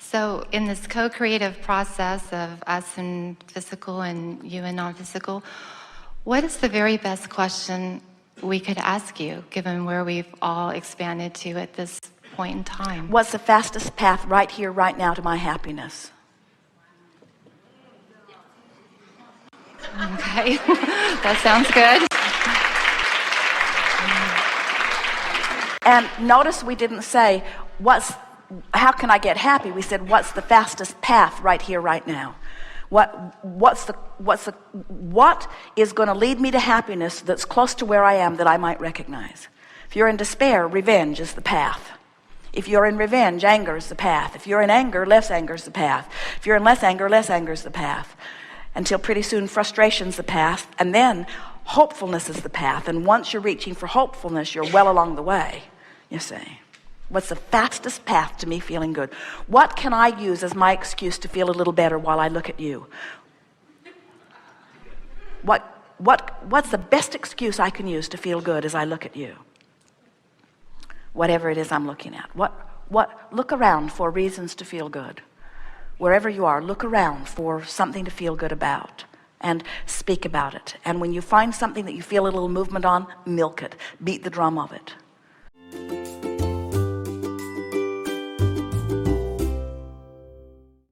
So in this co-creative process of us and physical and you and non-physical, what is the very best question we could ask you, given where we've all expanded to at this point in time? What's the fastest path right here, right now to my happiness? Okay, that sounds good. And notice we didn't say, how can I get happy? We said, what's the fastest path right here, right now? What is going to lead me to happiness that's close to where I am that I might recognize? If you're in despair, revenge is the path. If you're in revenge, anger is the path. If you're in anger, less anger is the path. If you're in less anger is the path. Until pretty soon frustration's the path, and then hopefulness is the path. And once you're reaching for hopefulness, you're well along the way, you see. What's the fastest path to me feeling good? What can I use as my excuse to feel a little better while I look at you? What's the best excuse I can use to feel good as I look at you? Whatever it is I'm looking at. Look around for reasons to feel good. Wherever you are, look around for something to feel good about and speak about it. And when you find something that you feel a little movement on, milk it. Beat the drum of it.